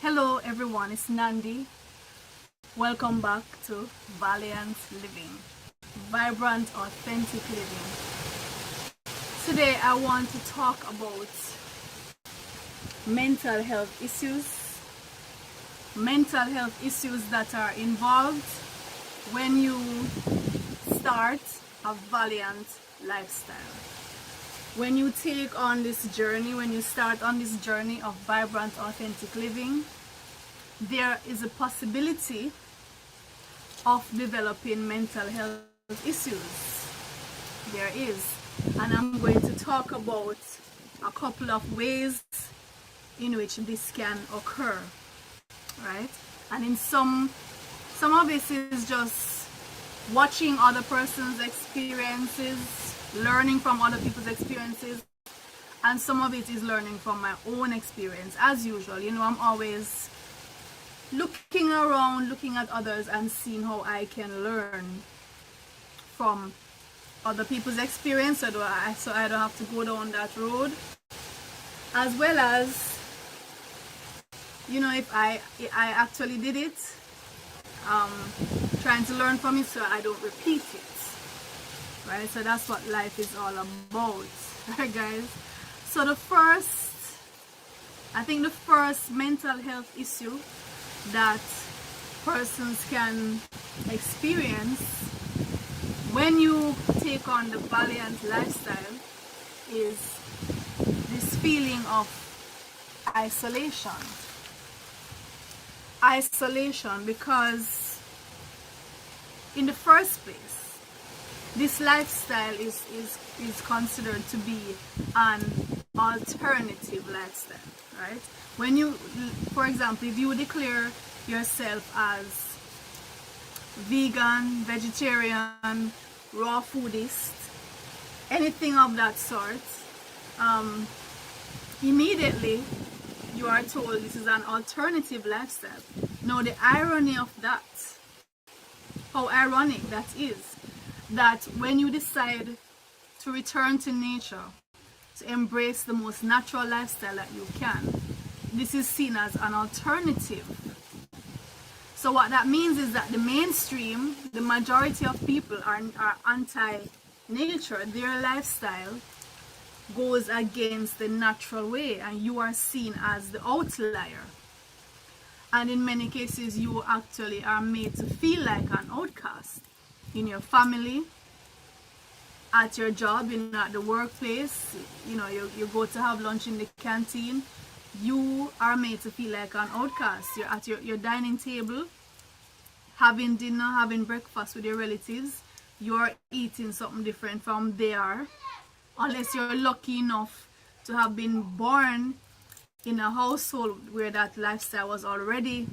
Hello everyone, it's Nandi. Welcome back to Valiant Living, Vibrant Authentic Living. Today I want to talk about mental health issues that are involved when you start a valiant lifestyle. When you take on this journey, when you start on this journey of vibrant, authentic living, there is a possibility of developing mental health issues. There is. And I'm going to talk about a couple of ways in which this can occur, right? And in some of this is just watching other person's experiences, learning from other people's experiences, and some of it is learning from my own experience. As usual, I'm always looking around, looking at others and seeing how I can learn from other people's experience so I don't have to go down that road, as well as if I actually did it, trying to learn from it so I don't repeat it. Right, so that's what life is all about, right, guys? So the first mental health issue that persons can experience when you take on the valiant lifestyle is this feeling of isolation, because in the first place, this lifestyle is considered to be an alternative lifestyle, right? When you, for example, if you declare yourself as vegan, vegetarian, raw foodist, anything of that sort, immediately you are told this is an alternative lifestyle. Now the irony of that, how ironic that is, that when you decide to return to nature, to embrace the most natural lifestyle that you can, this is seen as an alternative. So what that means is that the mainstream, the majority of people are anti-nature. Their lifestyle goes against the natural way, and you are seen as the outlier. And in many cases, you actually are made to feel like an outcast. In your family, at your job, at the workplace, you go to have lunch in the canteen, you are made to feel like an outcast. You're at your dining table, having dinner, having breakfast with your relatives, you're eating something different from there, unless you're lucky enough to have been born in a household where that lifestyle was already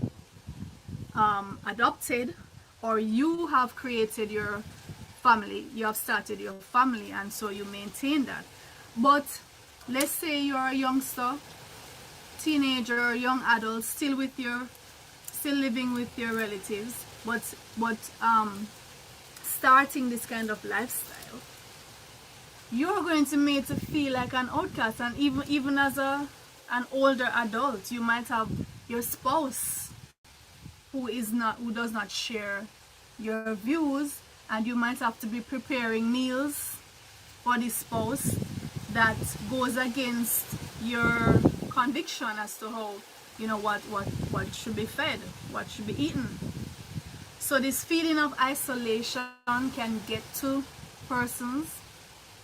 adopted, or you have created your family, you have started your family, and so you maintain that. But let's say you're a youngster, teenager, young adult, still living with your relatives, but starting this kind of lifestyle, you're going to be made to feel like an outcast. And even as an older adult, you might have your spouse who does not share your views, and you might have to be preparing meals for this spouse that goes against your conviction as to how what should be fed, what should be eaten. So this feeling of isolation can get to persons.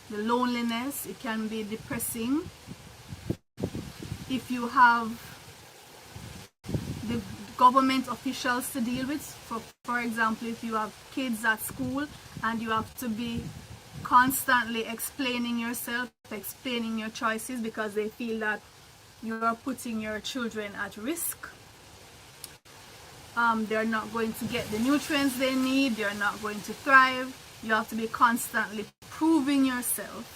The loneliness, it can be depressing. If you have the government officials to deal with, for example, if you have kids at school and you have to be constantly explaining yourself, explaining your choices, because they feel that you are putting your children at risk. They're not going to get the nutrients they need, they're not going to thrive. You have to be constantly proving yourself.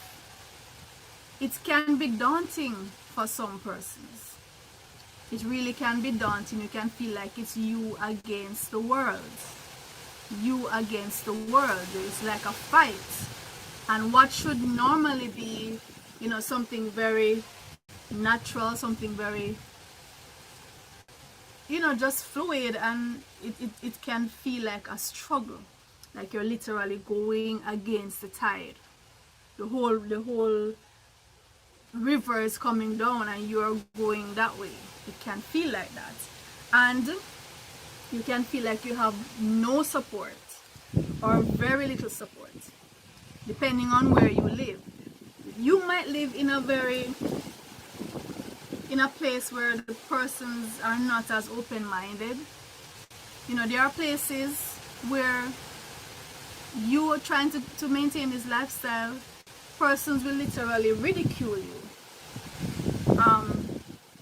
It can be daunting for some persons. It really can be daunting. You can feel like it's you against the world. You against the world. It's like a fight. And what should normally be, something very natural, something very just fluid, and it can feel like a struggle, like you're literally going against the tide. The whole river is coming down and you're going that way. It can feel like that. And you can feel like you have no support or very little support, depending on where you live. You might live in a place where the persons are not as open-minded. There are places where you are trying to maintain this lifestyle, persons will literally ridicule you.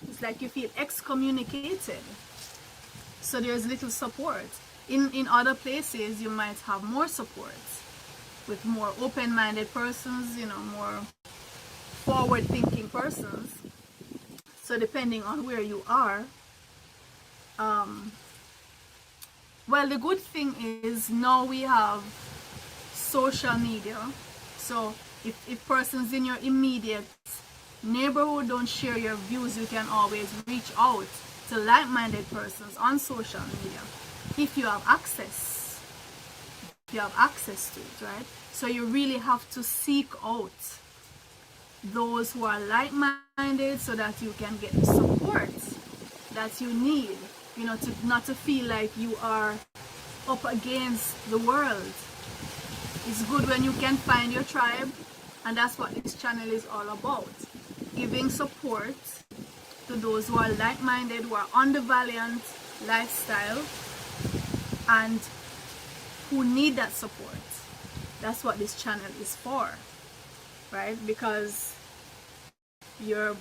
It's like you feel excommunicated. So there's little support. In other places, you might have more support with more open-minded persons, more forward-thinking persons. So depending on where you are, well, the good thing is now we have social media. So if persons in your immediate neighborhood don't share your views, you can always reach out to like-minded persons on social media if you have access. You have access to it, right? So you really have to seek out those who are like-minded so that you can get the support that you need, not to feel like you are up against the world. It's good when you can find your tribe, and that's what this channel is all about. Giving support to those who are like-minded, who are on the valiant lifestyle, and who need that support. That's what this channel is for, right? Because your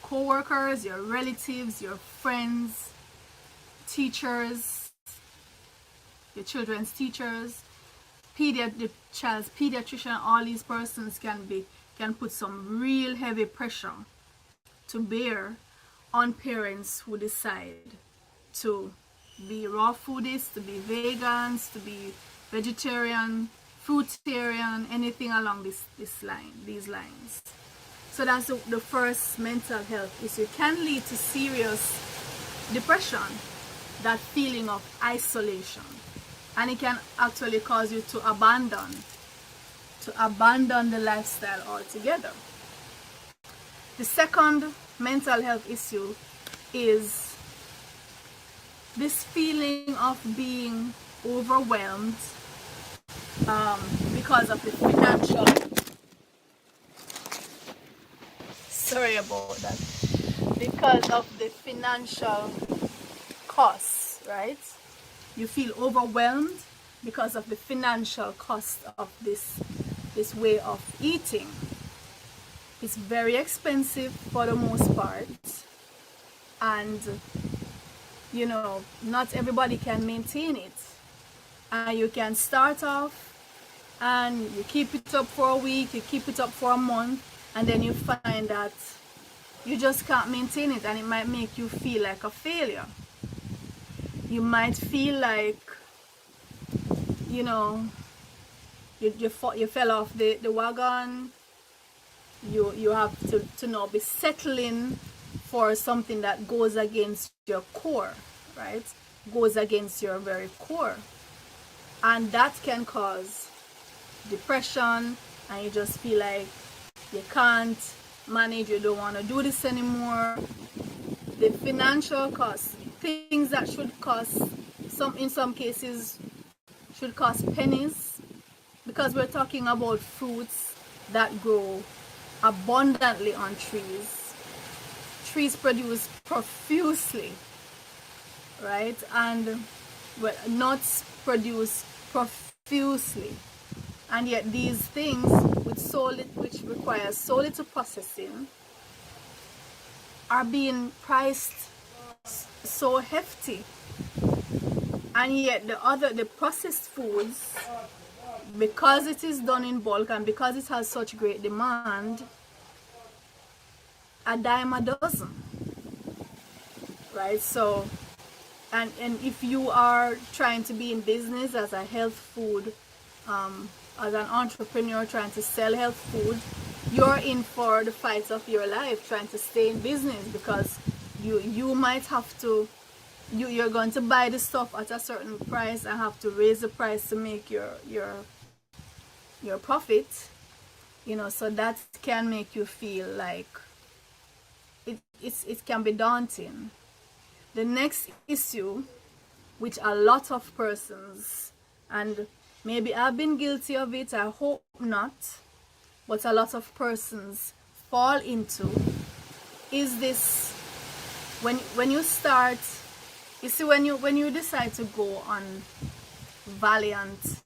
co-workers, your relatives, your friends, teachers, your children's teachers, the child's pediatrician, all these persons can put some real heavy pressure to bear on parents who decide to be raw foodists, to be vegans, to be vegetarian, fruitarian, anything along these lines. So that's the first mental health issue. It can lead to serious depression, that feeling of isolation, and it can actually cause you to abandon the lifestyle altogether. The second mental health issue is this feeling of being overwhelmed because of the financial, sorry about that, because of the financial costs, right? You feel overwhelmed because of the financial cost of this way of eating. It's very expensive for the most part, and not everybody can maintain it. And you can start off and you keep it up for a week, you keep it up for a month, and then you find that you just can't maintain it, and it might make you feel like a failure. You might feel like you fell off the wagon. You have to now be settling for something that goes against your core, right? Goes against your very core. And that can cause depression, and you just feel like you can't manage, you don't want to do this anymore. The financial costs, things that should cost, in some cases should cost pennies, because we're talking about fruits that grow abundantly on trees. Trees produce profusely, right? And nuts produce profusely, and yet these things which require so little processing are being priced so hefty. And yet the processed foods, because it is done in bulk and because it has such great demand, a dime a dozen, right? So and if you are trying to be in business as a health food, as an entrepreneur trying to sell health food, you're in for the fight of your life trying to stay in business, because you might have to you're going to buy the stuff at a certain price and have to raise the price to make your profit, you know. So that can make you feel like it can be daunting. The next issue, which a lot of persons, and maybe I've been guilty of it, I hope not, but a lot of persons fall into, is this: when you start, you see, when you decide to go on valiant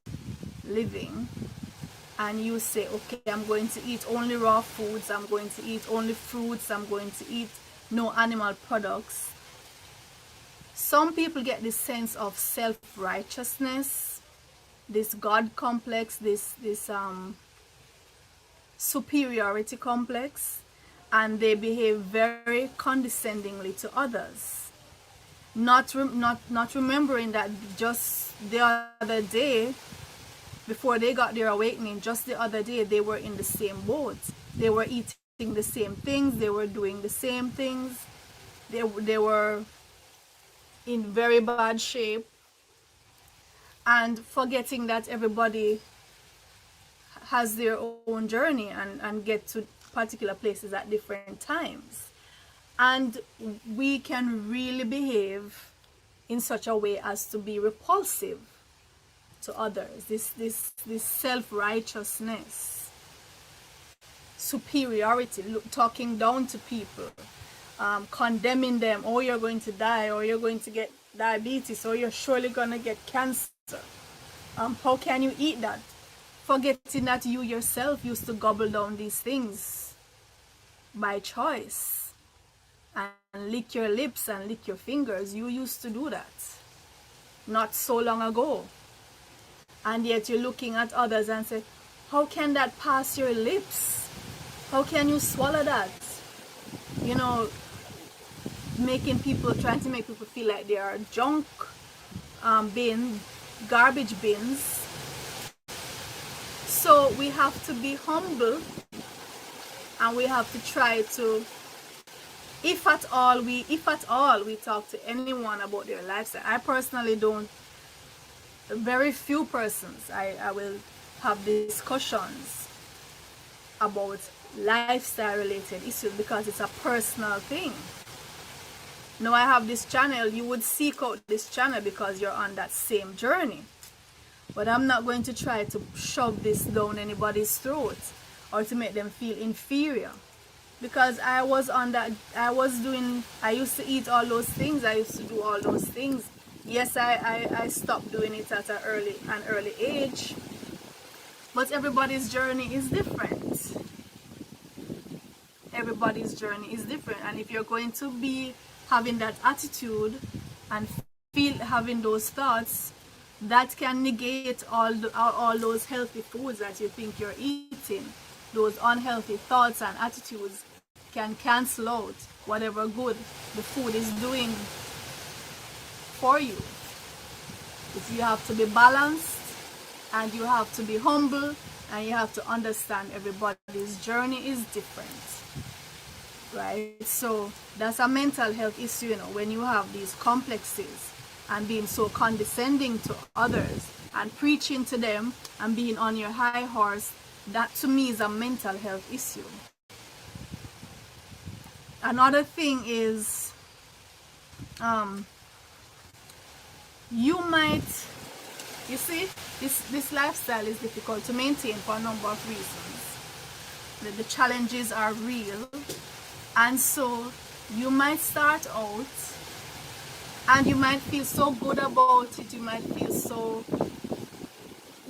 living, and you say, okay, I'm going to eat only raw foods, I'm going to eat only fruits, I'm going to eat no animal products, some people get this sense of self-righteousness, this God complex, this superiority complex, and they behave very condescendingly to others, not remembering that just the other day, before they got their awakening, just the other day, they were in the same boat. They were eating the same things, they were doing the same things, they were in very bad shape, and forgetting that everybody has their own journey and get to particular places at different times. And we can really behave in such a way as to be repulsive to others. This self-righteousness, superiority, talking down to people, condemning them. Oh, you're going to die, or you're going to get diabetes, or you're surely going to get cancer. How can you eat that? Forgetting that you yourself used to gobble down these things by choice and lick your lips and lick your fingers. You used to do that not so long ago. And yet you're looking at others and say, how can that pass your lips? How can you swallow that? You know, trying to make people feel like they are junk garbage bins. So we have to be humble, and we have to try to, if at all we talk to anyone about their lifestyle. I personally don't. Very few persons I will have discussions about lifestyle related issues, because it's a personal thing. Now I have this channel, you would seek out this channel because you're on that same journey. But I'm not going to try to shove this down anybody's throat or to make them feel inferior, because I used to eat all those things, I used to do all those things. Yes, I stopped doing it at an early age, but everybody's journey is different. Everybody's journey is different, and if you're going to be having that attitude and having those thoughts, that can negate all those healthy foods that you think you're eating. Those unhealthy thoughts and attitudes can cancel out whatever good the food is doing for you. But you have to be balanced, and you have to be humble, and you have to understand everybody's journey is different, right? So that's a mental health issue, you know, when you have these complexes and being so condescending to others and preaching to them and being on your high horse. That to me is a mental health issue. Another thing is you see, this lifestyle is difficult to maintain for a number of reasons. The challenges are real, and so you might start out and you might feel so good about it, you might feel so,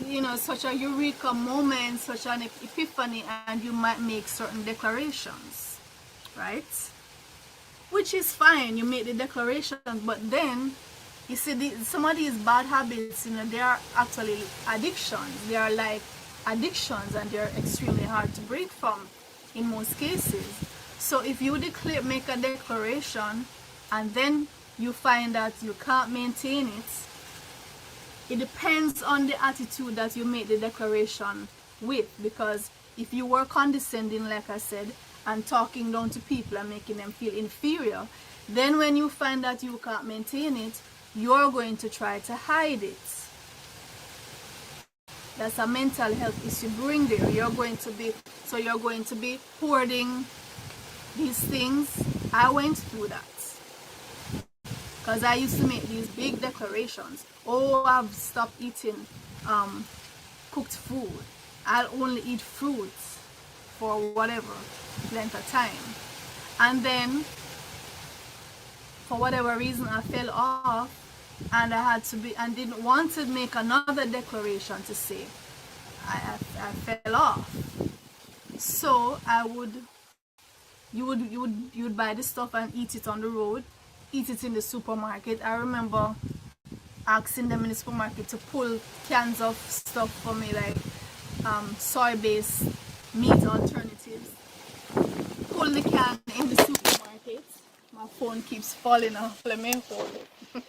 you know, such a eureka moment, such an epiphany, and you might make certain declarations, right? Which is fine, you make the declarations, but then you see, some of these bad habits, you know, they are actually addictions. They are like addictions, and they're extremely hard to break from in most cases. So if you make a declaration and then you find that you can't maintain it, it depends on the attitude that you make the declaration with. Because if you were condescending, like I said, and talking down to people and making them feel inferior, Then when you find that you can't maintain it, you're going to try to hide it. That's a mental health issue brewing there. You're going to be hoarding these things. I went through that. Because I used to make these big declarations. Oh, I've stopped eating cooked food. I'll only eat fruits for whatever length of time. And then, for whatever reason, I fell off, and I had to be, and didn't want to make another declaration to say I fell off. So you would buy the stuff and eat it on the road, eat it in the supermarket. I remember asking them in the supermarket to pull cans of stuff for me, like soy-based meat alternatives. Pull the can in the supermarket. My phone keeps falling off. Let me hold it.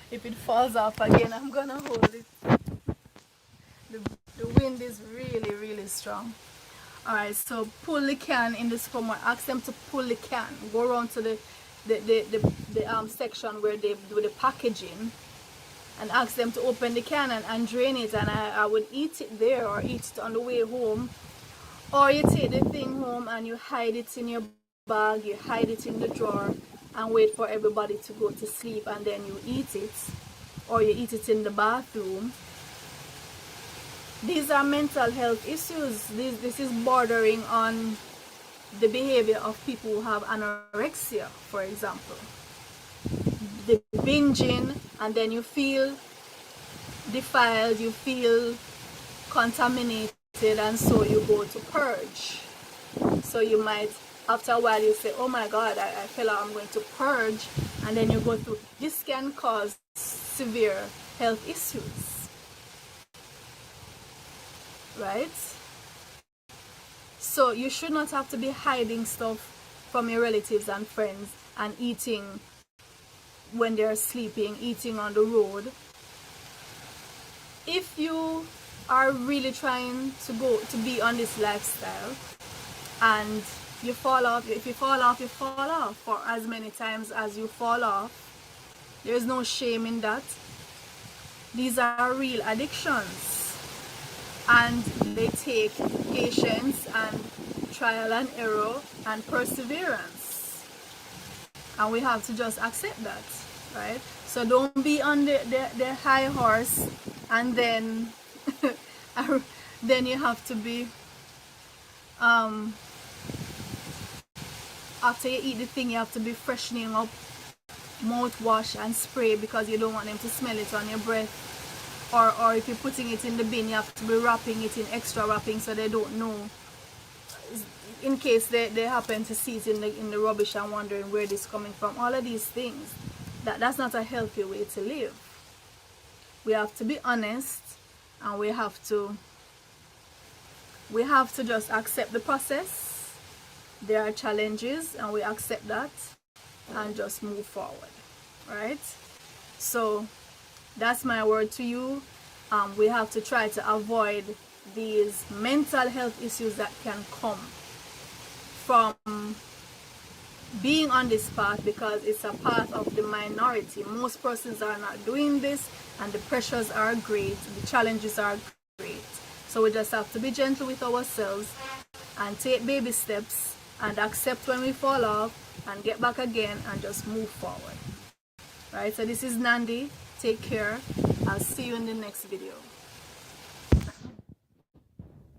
If it falls off again, I'm gonna hold it. The wind is really, really strong. Alright, so pull the can in the supermarket. Ask them to pull the can. Go around to the section where they do the packaging, and ask them to open the can and drain it, and I would eat it there, or eat it on the way home. Or you take the thing home and you hide it in your bag, you hide it in the drawer, and wait for everybody to go to sleep, and then you eat it, or you eat it in the bathroom. These are mental health issues. This is bordering on the behavior of people who have anorexia, for example. The binging, and then you feel defiled, you feel contaminated, and so you go to purge. So you might, after a while, you say, oh my God, I feel like I'm going to purge, and then you go through. This can cause severe health issues, right? So you should not have to be hiding stuff from your relatives and friends and eating when they're sleeping, eating on the road. If you are really trying to be on this lifestyle and you fall off, if you fall off, you fall off for as many times as you fall off. There's no shame in that. These are real addictions, and they take patience and trial and error and perseverance, and we have to just accept that, right? So don't be on the high horse, and then then you have to be after you eat the thing, you have to be freshening up mouthwash and spray because you don't want them to smell it on your breath. Or if you're putting it in the bin, you have to be wrapping it in extra wrapping so they don't know, in case they happen to see it in the rubbish and wondering where this is coming from. All of these things, that's not a healthy way to live. We have to be honest, and we have to just accept the process. There are challenges, and we accept that and just move forward, right? So that's my word to you. We have to try to avoid these mental health issues that can come from being on this path, because it's a path of the minority. Most persons are not doing this, and the pressures are great, the challenges are great. So we just have to be gentle with ourselves and take baby steps and accept when we fall off and get back again and just move forward. Right, so this is Nandi. Take care. I'll see you in the next video.